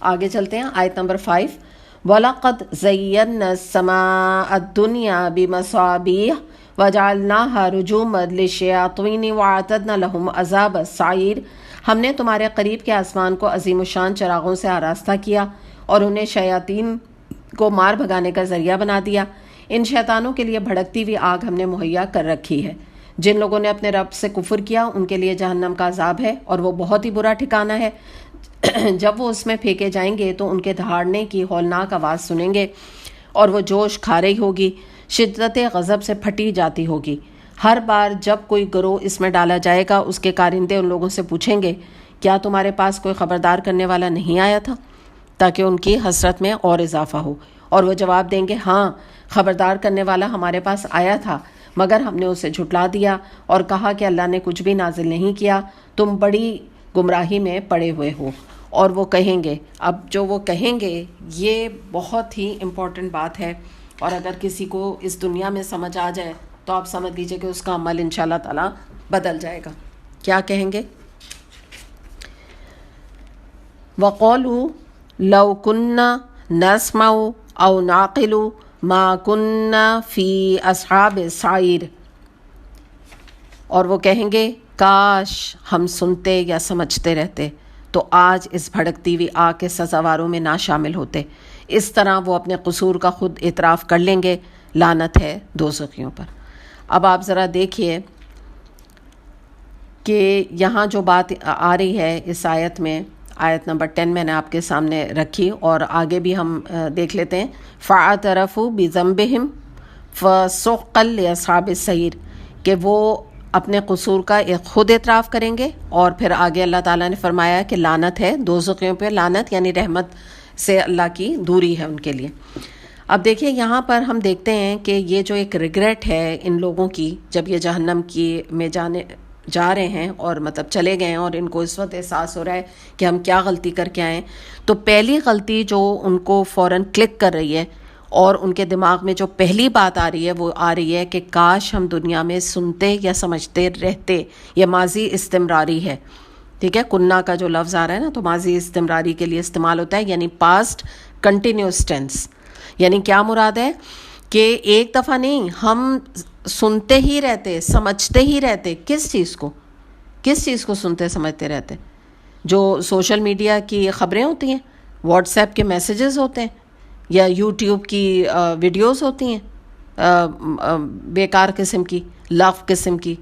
آگے چلتے ہیں آیت نمبر 5. وَلَقَدْ زَيَّنَّا السَّمَاءَ الدُّنْيَا بِمَصَابِيحَ وَجَعَلْنَاهَا رُجُومًا لِلشَّيَاطِينِ وَأَعْتَدْنَا لَهُمْ عَذَابَ السَّعِيرِ. ہم نے تمہارے قریب کے آسمان کو عظیم الشان چراغوں سے آراستہ کیا اور انہیں شیاطین کو مار بھگانے کا ذریعہ بنا دیا. ان شیطانوں کے لیے بھڑکتی ہوئی آگ ہم نے مہیا کر رکھی ہے. جن لوگوں نے اپنے رب سے کفر کیا ان کے لیے جہنم کا عذاب ہے اور وہ بہت ہی برا ٹھکانہ ہے. جب وہ اس میں پھینکے جائیں گے تو ان کے دہاڑنے کی ہولناک آواز سنیں گے اور وہ جوش کھا رہی ہوگی، شدت غضب سے پھٹی جاتی ہوگی. ہر بار جب کوئی گروہ اس میں ڈالا جائے گا اس کے کارندے ان لوگوں سے پوچھیں گے کیا تمہارے پاس کوئی خبردار کرنے والا نہیں آیا تھا، تاکہ ان کی حسرت میں اور اضافہ ہو. اور وہ جواب دیں گے ہاں، خبردار کرنے والا ہمارے پاس آیا تھا مگر ہم نے اسے جھٹلا دیا اور کہا کہ اللہ نے کچھ بھی نازل نہیں کیا، تم بڑی گمراہی میں پڑے ہوئے ہو. اور وہ کہیں گے، اب جو وہ کہیں گے یہ بہت ہی امپورٹنٹ بات ہے، اور اگر کسی کو اس دنیا میں سمجھ آ جائے تو آپ سمجھ لیجئے کہ اس کا عمل انشاءاللہ تعالی بدل جائے گا. کیا کہیں گے؟ وَقَالُوا لَوْ كُنَّا نَسْمَعُ أَوْ نَعْقِلُ مَا كُنَّا فِي أَصْحَابِ السَّعِيرِ. اور وہ کہیں گے کاش ہم سنتے یا سمجھتے رہتے تو آج اس بھڑکتی ہوئی آگ کے سزاواروں میں نہ شامل ہوتے. اس طرح وہ اپنے قصور کا خود اعتراف کر لیں گے. لعنت ہے دوزخیوں پر. اب آپ ذرا دیکھیے کہ یہاں جو بات آ رہی ہے اس آیت میں، آیت نمبر 10 میں نے آپ کے سامنے رکھی اور آگے بھی ہم دیکھ لیتے ہیں. فَاعْتَرَفُوا بِذَنبِهِمْ فَسُحْقًا لِأَصْحَابِ السَّعِيرِ، کہ وہ اپنے قصور کا ایک خود اعتراف کریں گے. اور پھر آگے اللہ تعالیٰ نے فرمایا کہ لعنت ہے دوزخیوں پہ. لعنت یعنی رحمت سے اللہ کی دوری ہے ان کے لیے. اب دیکھیے یہاں پر ہم دیکھتے ہیں کہ یہ جو ایک ریگریٹ ہے ان لوگوں کی جب یہ جہنم کی میں جا رہے ہیں اور مطلب چلے گئے ہیں اور ان کو اس وقت احساس ہو رہا ہے کہ ہم کیا غلطی کر کے آئے. تو پہلی غلطی جو ان کو فوراً کلک کر رہی ہے اور ان کے دماغ میں جو پہلی بات آ رہی ہے وہ آ رہی ہے کہ کاش ہم دنیا میں سنتے یا سمجھتے رہتے. یہ ماضی استمراری ہے، ٹھیک ہے. کنہ کا جو لفظ آ رہا ہے نا تو ماضی استمراری کے لیے استعمال ہوتا ہے، یعنی پاسٹ کنٹینیوس ٹینس. یعنی کیا مراد ہے کہ ایک دفعہ نہیں، ہم سنتے ہی رہتے سمجھتے ہی رہتے. کس چیز کو سنتے سمجھتے رہتے؟ جو سوشل میڈیا کی خبریں ہوتی ہیں، واٹس ایپ کے میسیجز ہوتے ہیں، یا یوٹیوب کی ویڈیوز ہوتی ہیں بیکار قسم کی، لغو قسم کی.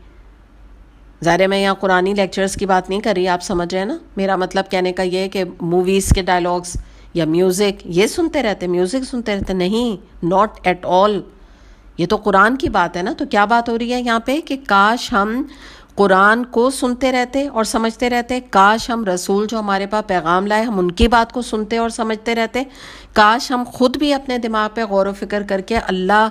ظاہر ہے میں یہاں قرآنی لیکچرز کی بات نہیں کر رہی، آپ سمجھ رہے ہیں نا. میرا مطلب کہنے کا یہ ہے کہ موویز کے ڈائلاگس یا میوزک یہ سنتے رہتے، میوزک سنتے رہتے. نہیں، ناٹ ایٹ آل. یہ تو قرآن کی بات ہے نا. تو کیا بات ہو رہی ہے یہاں پہ کہ کاش ہم قرآن کو سنتے رہتے اور سمجھتے رہتے. کاش ہم رسول جو ہمارے پاس پیغام لائے ہم ان کی بات کو سنتے اور سمجھتے رہتے. کاش ہم خود بھی اپنے دماغ پہ غور و فکر کر کے اللہ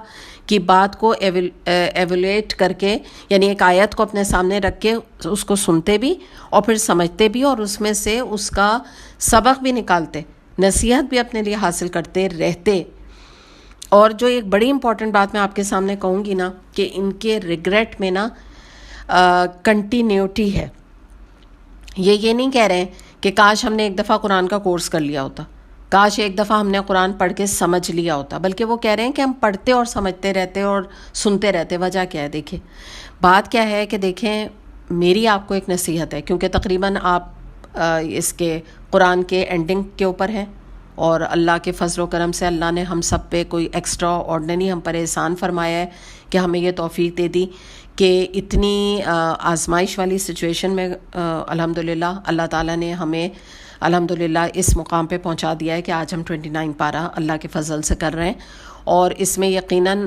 کی بات کو ایویلیٹ کر کے، یعنی ایک آیت کو اپنے سامنے رکھ کے اس کو سنتے بھی اور پھر سمجھتے بھی اور اس میں سے اس کا سبق بھی نکالتے، نصیحت بھی اپنے لیے حاصل کرتے رہتے. اور جو ایک بڑی امپورٹنٹ بات میں آپ کے سامنے کہوں گی نا کہ ان کے ریگریٹ میں نا کنٹینیوٹی ہے. یہ نہیں کہہ رہے ہیں کہ کاش ہم نے ایک دفعہ قرآن کا کورس کر لیا ہوتا، کاش ایک دفعہ ہم نے قرآن پڑھ کے سمجھ لیا ہوتا، بلکہ وہ کہہ رہے ہیں کہ ہم پڑھتے اور سمجھتے رہتے اور سنتے رہتے. وجہ کیا ہے؟ دیکھیں بات کیا ہے کہ دیکھیں میری آپ کو ایک نصیحت ہے، کیونکہ تقریباً آپ اس کے قرآن کے اینڈنگ کے اوپر ہیں اور اللہ کے فضل و کرم سے اللہ نے ہم سب پہ کوئی ایکسٹرا آرڈنری ہم پر احسان فرمایا ہے کہ ہمیں یہ توفیق دے دی کہ اتنی آزمائش والی سچویشن میں الحمدللہ اللہ تعالیٰ نے ہمیں الحمدللہ اس مقام پہ پہنچا دیا ہے کہ آج ہم 29 پارہ اللہ کے فضل سے کر رہے ہیں. اور اس میں یقیناً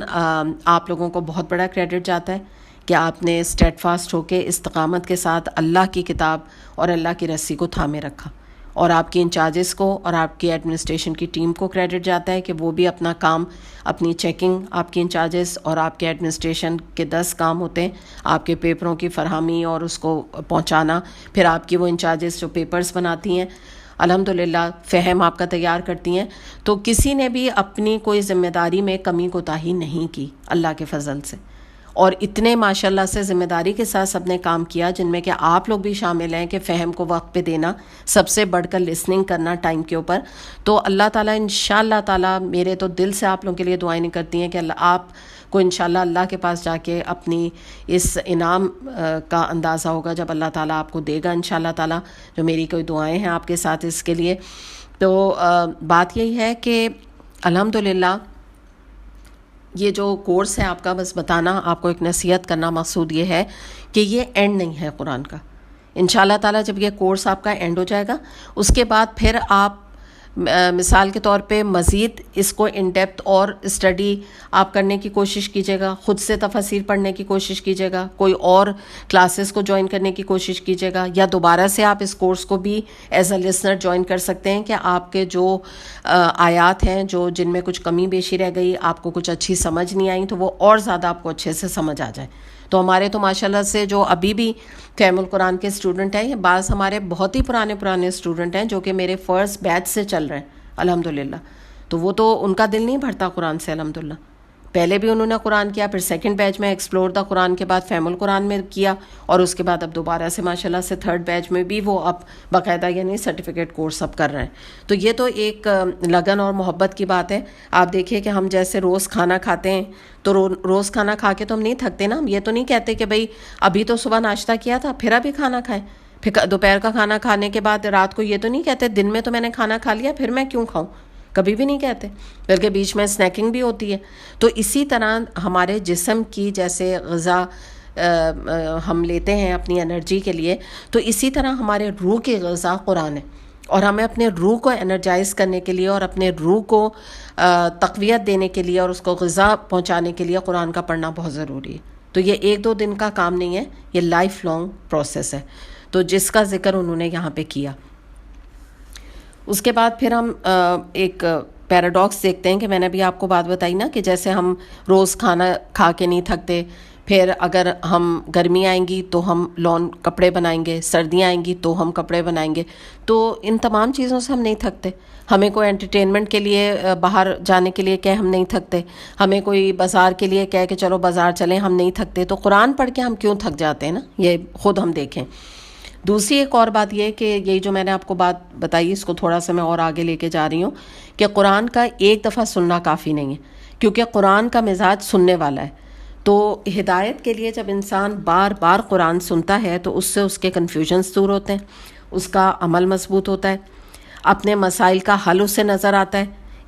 آپ لوگوں کو بہت بڑا کریڈٹ جاتا ہے کہ آپ نے اسٹیڈ فاسٹ ہو کے استقامت کے ساتھ اللہ کی کتاب اور اللہ کی رسی کو تھامے رکھا. اور آپ کی انچارجز کو اور آپ کی ایڈمنسٹریشن کی ٹیم کو کریڈٹ جاتا ہے کہ وہ بھی اپنا کام، اپنی چیکنگ، آپ کی انچارجز اور آپ کے ایڈمنسٹریشن کے 10 کام ہوتے ہیں، آپ کے پیپروں کی فراہمی اور اس کو پہنچانا، پھر آپ کی وہ انچارجز جو پیپرز بناتی ہیں الحمدللہ فہم آپ کا تیار کرتی ہیں. تو کسی نے بھی اپنی کوئی ذمہ داری میں کمی کوتاہی نہیں کی اللہ کے فضل سے. اور اتنے ماشاءاللہ سے ذمہ داری کے ساتھ سب نے کام کیا، جن میں کہ آپ لوگ بھی شامل ہیں، کہ فہم کو وقت پہ دینا، سب سے بڑھ کر لسننگ کرنا ٹائم کے اوپر. تو اللہ تعالیٰ انشاءاللہ تعالیٰ، میرے تو دل سے آپ لوگوں کے لیے دعائیں نہیں کرتی ہیں کہ اللہ آپ کو انشاءاللہ اللہ کے پاس جا کے اپنی اس انعام کا اندازہ ہوگا جب اللہ تعالیٰ آپ کو دے گا انشاءاللہ تعالیٰ. جو میری کوئی دعائیں ہیں آپ کے ساتھ اس کے لیے. تو بات یہی ہے کہ الحمدللہ یہ جو کورس ہے آپ کا، بس بتانا، آپ کو ایک نصیحت کرنا، مقصود یہ ہے کہ یہ اینڈ نہیں ہے قرآن کا. انشاءاللہ تعالیٰ جب یہ کورس آپ کا اینڈ ہو جائے گا، اس کے بعد پھر آپ مثال کے طور پہ مزید اس کو ان ڈیپتھ اور اسٹڈی آپ کرنے کی کوشش کیجیے گا، خود سے تفاسیر پڑھنے کی کوشش کیجیے گا، کوئی اور کلاسز کو جوائن کرنے کی کوشش کیجیے گا، یا دوبارہ سے آپ اس کورس کو بھی ایز اے لسنر جوائن کر سکتے ہیں کہ آپ کے جو آیات ہیں جو جن میں کچھ کمی بیشی رہ گئی، آپ کو کچھ اچھی سمجھ نہیں آئی، تو وہ اور زیادہ آپ کو اچھے سے سمجھ آ جائے. تو ہمارے تو ماشاءاللہ سے جو ابھی بھی فہم القرآن کے اسٹوڈنٹ ہیں، یہ بعض ہمارے بہت ہی پرانے اسٹوڈنٹ ہیں جو کہ میرے فرسٹ بیچ سے چل رہے ہیں الحمدللہ. تو وہ تو ان کا دل نہیں بھرتا قرآن سے الحمدللہ. پہلے بھی انہوں نے قرآن کیا، پھر سیکنڈ بیچ میں ایکسپلور دا قرآن کے بعد فہم القرآن میں کیا، اور اس کے بعد اب دوبارہ سے ماشاءاللہ سے تھرڈ بیچ میں بھی وہ اب باقاعدہ یعنی سرٹیفکیٹ کورس اب کر رہے ہیں. تو یہ تو ایک لگن اور محبت کی بات ہے. آپ دیکھیے کہ ہم جیسے روز کھانا کھاتے ہیں، تو روز کھانا کھا کے تو ہم نہیں تھکتے نا. ہم یہ تو نہیں کہتے کہ بھئی ابھی تو صبح ناشتہ کیا تھا پھر ابھی کھانا کھائیں، پھر دوپہر کا کھانا کھانے کے بعد رات کو یہ تو نہیں کہتے دن میں تو میں نے کھانا کھا لیا پھر میں کیوں کھاؤں، کبھی بھی نہیں کہتے، بلکہ بیچ میں سنیکنگ بھی ہوتی ہے. تو اسی طرح ہمارے جسم کی جیسے غذا ہم لیتے ہیں اپنی انرجی کے لیے، تو اسی طرح ہمارے روح کی غذا قرآن ہے. اور ہمیں اپنے روح کو انرجائز کرنے کے لیے اور اپنے روح کو تقویت دینے کے لیے اور اس کو غذا پہنچانے کے لیے قرآن کا پڑھنا بہت ضروری ہے. تو یہ ایک دو دن کا کام نہیں ہے، یہ لائف لانگ پروسیس ہے. تو جس کا ذکر انہوں نے یہاں پہ کیا. اس کے بعد پھر ہم ایک پیراڈاکس دیکھتے ہیں کہ میں نے بھی آپ کو بات بتائی نا کہ جیسے ہم روز کھانا کھا کے نہیں تھکتے، پھر اگر ہم گرمی آئیں گی تو ہم لون کپڑے بنائیں گے، سردیاں آئیں گی تو ہم کپڑے بنائیں گے. تو ان تمام چیزوں سے ہم نہیں تھکتے. ہمیں کوئی انٹرٹینمنٹ کے لیے باہر جانے کے لیے کہے ہم نہیں تھکتے، ہمیں کوئی بازار کے لیے کہے کہ چلو بازار چلیں ہم نہیں تھکتے. تو قرآن پڑھ کے ہم کیوں تھک جاتے ہیں نا، یہ خود ہم دیکھیں. دوسری ایک اور بات یہ کہ یہی جو میں نے آپ کو بات بتائی اس کو تھوڑا سا میں اور آگے لے کے جا رہی ہوں کہ قرآن کا ایک دفعہ سننا کافی نہیں ہے، کیونکہ قرآن کا مزاج سننے والا ہے. تو ہدایت کے لیے جب انسان بار بار قرآن سنتا ہے تو اس سے اس کے کنفیوژنس دور ہوتے ہیں، اس کا عمل مضبوط ہوتا ہے، اپنے مسائل کا حل اسے نظر آتا ہے،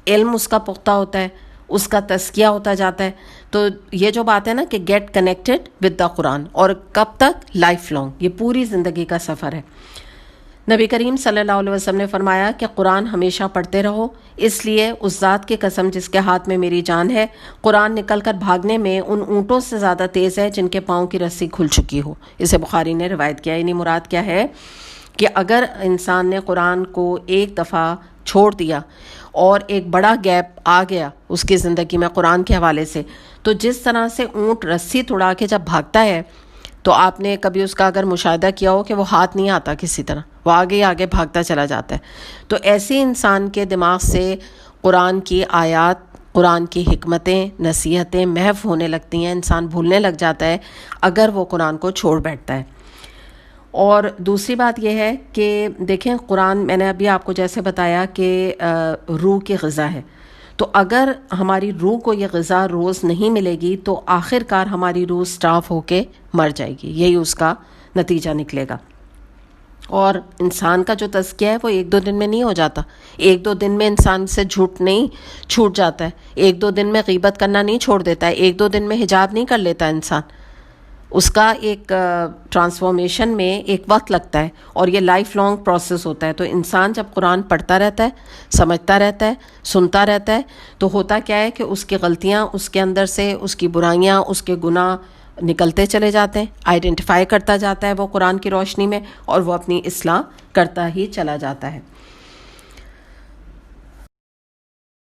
علم اس کا پختہ ہوتا ہے، اس کا تزکیہ ہوتا جاتا ہے. تو یہ جو بات ہے نا کہ گیٹ کنیکٹڈ ود دا قرآن، اور کب تک؟ لائف لانگ، یہ پوری زندگی کا سفر ہے. نبی کریم صلی اللہ علیہ وسلم نے فرمایا کہ قرآن ہمیشہ پڑھتے رہو، اس لیے اس ذات کی قسم جس کے ہاتھ میں میری جان ہے، قرآن نکل کر بھاگنے میں ان اونٹوں سے زیادہ تیز ہے جن کے پاؤں کی رسی کھل چکی ہو. اسے بخاری نے روایت کیا. یعنی مراد کیا ہے کہ اگر انسان نے قرآن کو ایک دفعہ چھوڑ دیا اور ایک بڑا گیپ آ گیا اس کی زندگی میں قرآن کے حوالے سے، تو جس طرح سے اونٹ رسی توڑا کے جب بھاگتا ہے تو آپ نے کبھی اس کا اگر مشاہدہ کیا ہو کہ وہ ہاتھ نہیں آتا کسی طرح، وہ آگے آگے بھاگتا چلا جاتا ہے. تو ایسے انسان کے دماغ سے قرآن کی آیات، قرآن کی حکمتیں، نصیحتیں محو ہونے لگتی ہیں، انسان بھولنے لگ جاتا ہے اگر وہ قرآن کو چھوڑ بیٹھتا ہے. اور دوسری بات یہ ہے کہ دیکھیں قرآن میں نے ابھی آپ کو جیسے بتایا کہ روح کی غذا ہے، تو اگر ہماری روح کو یہ غذا روز نہیں ملے گی تو آخر کار ہماری روح سٹاف ہو کے مر جائے گی، یہی اس کا نتیجہ نکلے گا. اور انسان کا جو تزکیہ ہے وہ ایک دو دن میں نہیں ہو جاتا. ایک دو دن میں انسان سے جھوٹ نہیں چھوٹ جاتا ہے، ایک دو دن میں غیبت کرنا نہیں چھوڑ دیتا ہے، ایک دو دن میں حجاب نہیں کر لیتا انسان. اس کا ایک ٹرانسفارمیشن میں ایک وقت لگتا ہے اور یہ لائف لانگ پروسیس ہوتا ہے. تو انسان جب قرآن پڑھتا رہتا ہے، سمجھتا رہتا ہے، سنتا رہتا ہے، تو ہوتا کیا ہے کہ اس کی غلطیاں، اس کے اندر سے اس کی برائیاں، اس کے گناہ نکلتے چلے جاتے ہیں، آئیڈینٹیفائی کرتا جاتا ہے وہ قرآن کی روشنی میں، اور وہ اپنی اصلاح کرتا ہی چلا جاتا ہے.